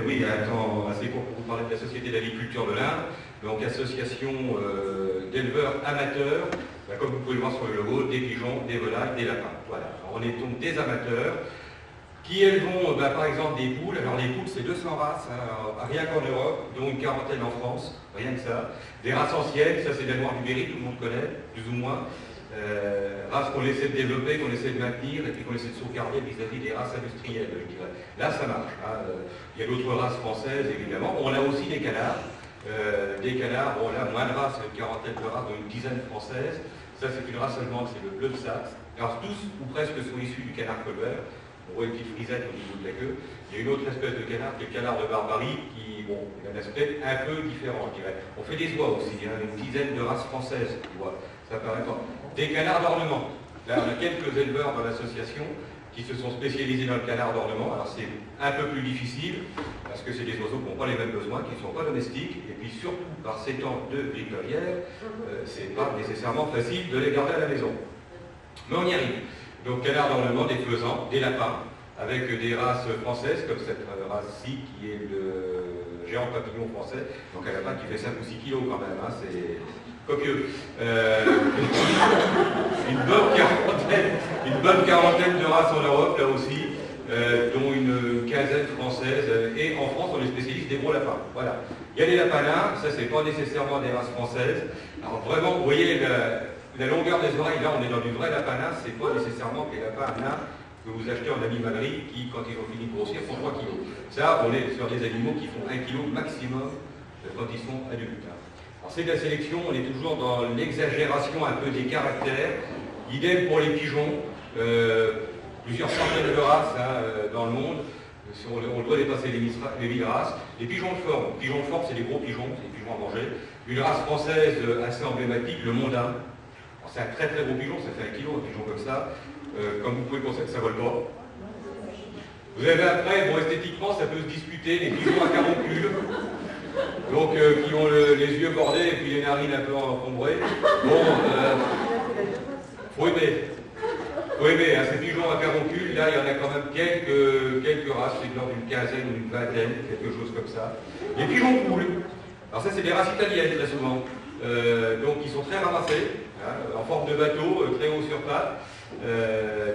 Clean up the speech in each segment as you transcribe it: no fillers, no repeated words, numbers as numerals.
Oui, un temps assez court pour vous parler de la Société d'agriculture de l'Inde, donc association d'éleveurs amateurs, comme vous pouvez le voir sur le logo, des pigeons, des volailles, des lapins. Voilà. Alors, on est donc des amateurs qui élevons par exemple des poules. Alors les poules, c'est 200 races, hein, rien qu'en Europe, dont une quarantaine en France, rien que ça. Des races anciennes, ça c'est la Noire du Berry, tout le monde connaît, plus ou moins. Races qu'on essaie de développer, qu'on essaie de maintenir, et puis qu'on essaie de sauvegarder vis-à-vis des races industrielles, je dirais. Là, ça marche. Hein. Il y a d'autres races françaises, évidemment. On a aussi des canards. Bon là, moins de races, une quarantaine de races, dont une dizaine françaises. Ça, c'est une race allemande, c'est le bleu de Saxe. Alors, tous, ou presque, sont issus du canard colbert. On voit une petite frisette au niveau de la queue. Il y a une autre espèce de canard, qui est le canard de Barbarie, qui, bon, a un aspect un peu différent, je dirais. On fait des oies aussi, hein, une dizaine de races françaises, tu vois. Ça paraît pas. Des canards d'ornement. Là, on a quelques éleveurs dans l'association qui se sont spécialisés dans le canard d'ornement. Alors, c'est un peu plus difficile, parce que c'est des oiseaux qui n'ont pas les mêmes besoins, qui ne sont pas domestiques, et puis surtout, par ces temps de vie clairière, c'est pas nécessairement facile de les garder à la maison. Mais on y arrive. Donc, canard d'ornement, des faisans, des lapins, avec des races françaises, comme cette race-ci, qui est le géant papillon français. Donc, un lapin qui fait 5 ou 6 kilos quand même, hein, c'est copieux. Une bonne quarantaine de races en Europe, là aussi, dont une quinzaine françaises. Et en France, on est spécialiste des gros lapins. Voilà. Il y a les lapins nains, ça, c'est pas nécessairement des races françaises. Alors, vraiment, vous voyez la longueur des oreilles, là, on est dans du vrai lapin nain, c'est pas nécessairement des lapins nains que vous achetez en animalerie qui, quand ils ont fini de grossir, font 3 kilos. Ça, on est sur des animaux qui font 1 kilo maximum quand ils sont adultes. Alors, c'est de la sélection, on est toujours dans l'exagération un peu des caractères. Idem pour les pigeons, plusieurs centaines de races hein, dans le monde. On doit dépasser les 1000 races. Les pigeons de forme. Les pigeons de forme, c'est des gros pigeons, c'est des pigeons à manger. Une race française assez emblématique, le mondain. C'est un très très gros pigeon, ça fait 1 kilo, un pigeon comme ça. Comme vous pouvez penser que ça ne vole pas. Vous avez après, bon, esthétiquement, ça peut se discuter, les pigeons à caroncule, donc qui ont les yeux bordés et puis les narines un peu encombrées. Bon, faut aimer. Faut aimer, hein, ces pigeons à caroncule, là, il y en a quand même quelques races, c'est de l'ordre d'une quinzaine ou d'une vingtaine, quelque chose comme ça. Les pigeons poules, alors ça, c'est des races italiennes très souvent. Donc, ils sont très ramassés. En forme de bateau, très haut sur pattes,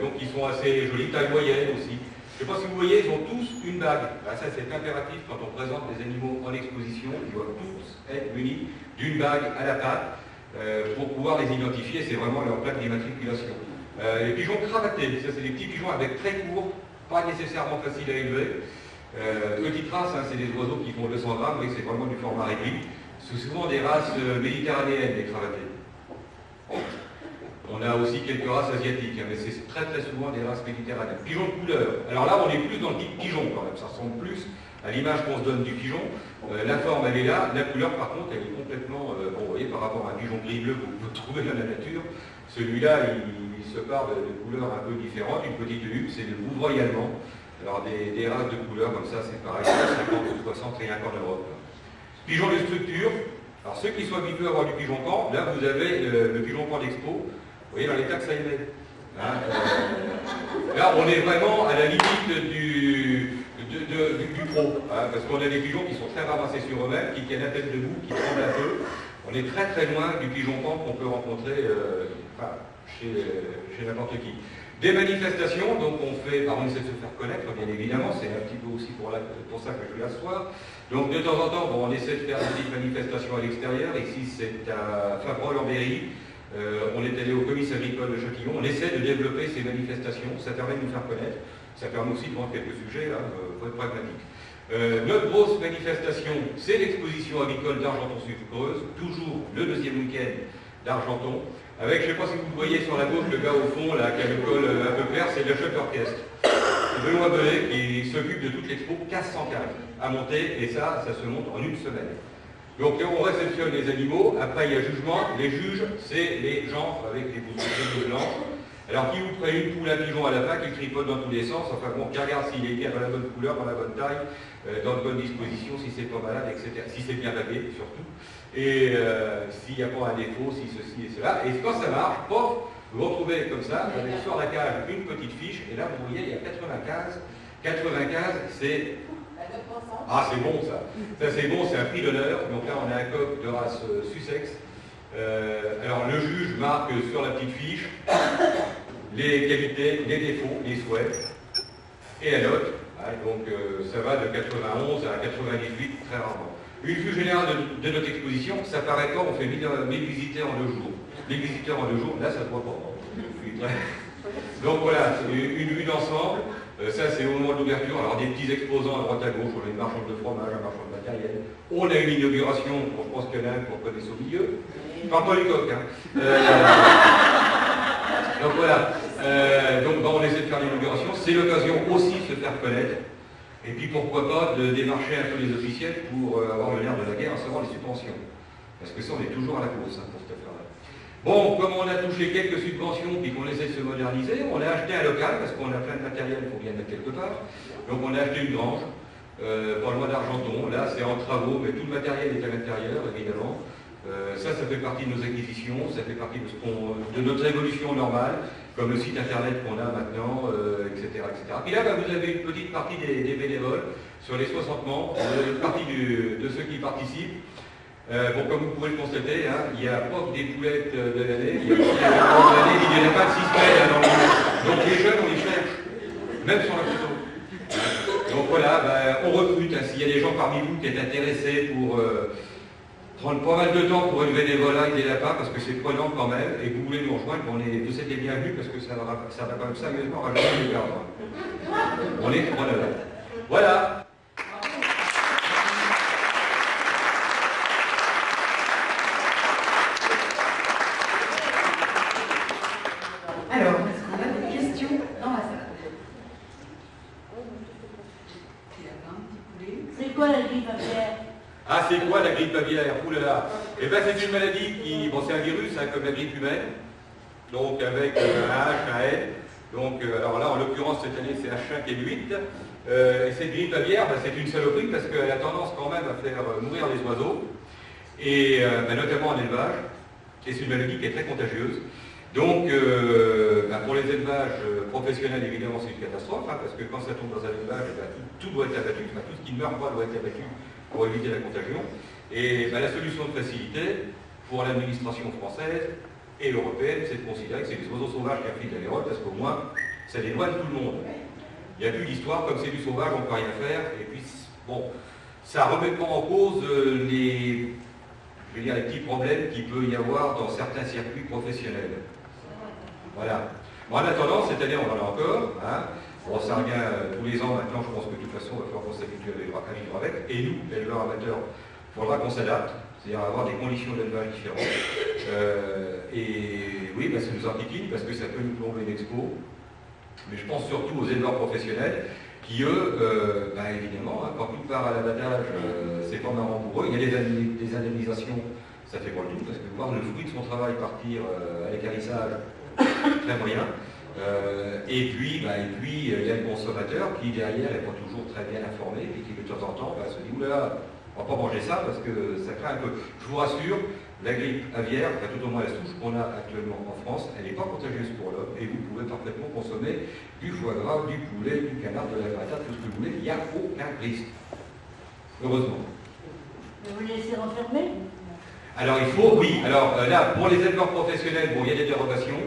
donc ils sont assez jolis, taille moyenne aussi. Je ne sais pas si vous voyez, ils ont tous une bague. Ça c'est impératif quand on présente des animaux en exposition, ils doivent tous être munis d'une bague à la patte pour pouvoir les identifier, c'est vraiment leur plaque d'immatriculation. Les pigeons cravatés, ça c'est des petits pigeons avec très court, pas nécessairement facile à élever. Petite race, hein, c'est des oiseaux qui font 200 grammes, mais c'est vraiment du format réduit. C'est souvent des races méditerranéennes, les cravatés. On a aussi quelques races asiatiques, mais c'est très très souvent des races méditerranéennes. Pigeons de couleur. Alors là, on est plus dans le type pigeon quand même. Ça ressemble plus à l'image qu'on se donne du pigeon. La forme, elle est là. La couleur, par contre, elle est complètement... bon, vous voyez, par rapport à un pigeon gris-bleu que vous pouvez trouver dans la nature, celui-là, il se part de couleurs un peu différentes. Une petite huppe, c'est le Bouvroy allemand. Alors des races de couleurs comme ça, c'est pareil, 50 ou 60, rien qu'en Europe. Pigeons de structure. Alors ceux qui sont habitués à avoir du pigeon camp, là vous avez le pigeon camp d'expo, vous voyez dans l'état que ça émet. Hein, là on est vraiment à la limite du pro, hein, parce qu'on a des pigeons qui sont très ramassés sur eux-mêmes, qui tiennent la tête debout, qui tremblent un peu. On est très très loin du pigeon camp qu'on peut rencontrer chez n'importe qui. Des manifestations, donc on essaie de se faire connaître, bien évidemment, c'est un petit peu aussi pour ça que je viens ce soir. Donc de temps en temps, bon, on essaie de faire des petites manifestations à l'extérieur. Ici, c'est à Favrol-en-Berry. On est allé au comice agricole de Châtillon. On essaie de développer ces manifestations. Ça permet de nous faire connaître. Ça permet aussi de vendre quelques sujets, là, pour être pragmatique. Notre grosse manifestation, c'est l'exposition agricole d'Argenton-Sud-Creuse, toujours le deuxième week-end d'Argenton. Avec, je ne sais pas si vous le voyez sur la gauche, le gars au fond, là, qui a le col un peu clair, c'est le chef d'orchestre. Benoît Belay qui s'occupe de toute l'expo, 400 cages à monter, et ça se monte en une semaine. Donc on réceptionne les animaux, après il y a jugement, les juges, c'est les gens avec les boutons blancs. Alors qui vous prend une poule, un pigeon à la fin, qui tripote dans tous les sens, enfin bon, qui regarde s'il est bien dans la bonne couleur, dans la bonne taille, dans de bonnes dispositions, si c'est pas malade, etc. Si c'est bien lavé, surtout. Et s'il n'y a pas un défaut, si ceci et cela. Et quand ça marche, pof, vous retrouvez comme ça, avec sur la cage une petite fiche, et là vous voyez, il y a 95 95, c'est... Ah, c'est bon ça. Ça c'est bon, c'est un prix d'honneur. Donc là, on a un coq de race Sussex. Alors le juge marque sur la petite fiche les qualités, les défauts, les souhaits et la note. Donc ça va de 91 à 98 très rarement. Une vue générale de notre exposition, ça paraît pas, on fait 1000 visiteurs en 2 jours. 1000 visiteurs en 2 jours, là ça ne voit pas. Donc voilà, une vue d'ensemble. Ça c'est au moment de l'ouverture, alors des petits exposants à droite à gauche, on a une marchande de fromage, un marchand de matériel. On a une inauguration, bon, je pense qu'il y en a un qu'on connaisse au milieu. Je parle pas du coq, hein. Donc voilà, on essaie de faire l'inauguration, c'est l'occasion aussi de se faire connaître. Et puis pourquoi pas de démarcher un peu les officiels pour avoir le nerf de la guerre, à savoir les subventions. Parce que ça on est toujours à la course hein, pour cette affaire-là. Bon, comme on a touché quelques subventions et qu'on essaie de se moderniser, on a acheté un local parce qu'on a plein de matériel, il faut bien mettre quelque part. Donc on a acheté une grange, pas loin d'Argenton. Là c'est en travaux, mais tout le matériel est à l'intérieur évidemment. Ça fait partie de nos acquisitions, ça fait partie de notre évolution normale, comme le site internet qu'on a maintenant, etc., etc. Et là, vous avez une petite partie des bénévoles sur les 60 membres, une partie de ceux qui participent. Bon, comme vous pouvez le constater, hein, il n'y a pas que des poulettes de l'année, il n'y en a pas de 6 semaines dans le monde. Donc les jeunes, on les cherche, même sur la photo. Donc voilà, on recrute. Hein, s'il y a des gens parmi vous qui êtes intéressés pour prendre pas mal de temps pour élever des volailles, des lapins, parce que c'est prenant quand même, et que vous voulez nous rejoindre, vous êtes les bienvenus, parce que ça va quand même sérieusement rajouter du perdre. On est preneurs. Voilà. Alors, est-ce qu'on a des questions dans la salle? C'est quoi la grippe aviaire? Ah, c'est quoi la grippe aviaire? Ouh là là. Eh bien, c'est une maladie qui... Bon, c'est un virus, hein, comme la grippe humaine. Donc, avec un H, un N. Donc, alors là, en l'occurrence, cette année, c'est H5N8. Et cette grippe aviaire, c'est une saloperie parce qu'elle a tendance quand même à faire mourir les oiseaux. Et notamment en élevage. Et c'est une maladie qui est très contagieuse. Donc, pour les élevages professionnels, évidemment, c'est une catastrophe. Hein, parce que quand ça tombe dans un élevage, tout doit être abattu. Enfin, tout ce qui ne meurt pas doit être abattu pour éviter la contagion. Et la solution de facilité pour l'administration française et européenne, c'est de considérer que c'est des oiseaux sauvages qui appliquent la vérole, parce qu'au moins, ça éloigne tout le monde. Il n'y a plus d'histoire, comme c'est du sauvage, on ne peut rien faire. Et puis, bon, ça ne remet pas en cause les petits problèmes qu'il peut y avoir dans certains circuits professionnels. Voilà. Bon, en attendant, cette année, on en a encore. Hein. Bon, ça revient tous les ans maintenant, je pense que de toute façon, il va falloir qu'on s'habitue à vivre avec. Et nous, éleveurs amateurs, il faudra qu'on s'adapte, c'est-à-dire avoir des conditions d'élevage différentes. Et oui, ça nous enquiquine parce que ça peut nous plomber l'expo. Mais je pense surtout aux éleveurs professionnels qui, eux, évidemment, hein, quand tout part à l'abattage, c'est pas marrant pour eux. Il y a des indemnisations, ça fait pas le tout, parce que voir le fruit de son travail partir à l'équarrissage, très moyen. Et puis, il y a le consommateur qui, derrière, n'est pas toujours très bien informé et qui, de temps en temps, se dit « Oula, on ne va pas manger ça parce que ça craint un peu ». Je vous rassure, la grippe aviaire, tout au moins la souche qu'on a actuellement en France, elle n'est pas contagieuse pour l'homme et vous pouvez parfaitement consommer du foie gras, du poulet, du canard, de la patate, tout ce que vous voulez, il n'y a aucun risque. Heureusement. Vous les laissez enfermer? Alors il faut, oui. Alors là, pour les éleveurs professionnels, bon, il y a des dérogations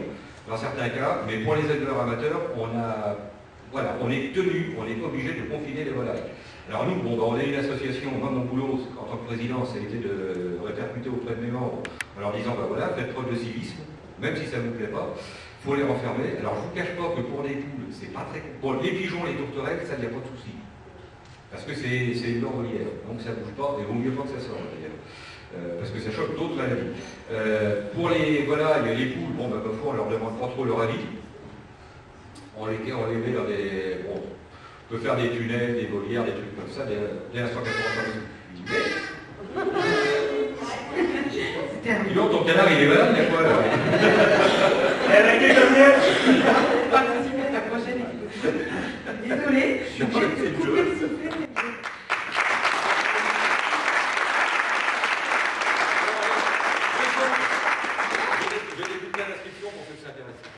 dans certains cas, mais pour les éleveurs amateurs, on est tenu, on est obligé de confiner les volailles. Alors nous, on est une association, moi mon boulot en tant que président, ça a été de répercuter auprès de mes membres en leur disant, faites preuve de civisme, même si ça ne vous plaît pas, il faut les renfermer. Alors je ne vous cache pas que pour les poules, c'est pas très... Pour les pigeons, les tourterelles, ça, il n'y a pas de souci. Parce que c'est une volière, donc ça ne bouge pas, et il vaut mieux pas que ça sorte d'ailleurs. Parce que ça choque d'autres maladies. Pour les volailles, les poules, parfois on ne leur demande pas trop leur avis. On les met dans des... Bon, on peut faire des tunnels, des volières, des trucs comme ça, des instants 85. Sinon, ton canard, il est malade, il y a quoi là? Elle a été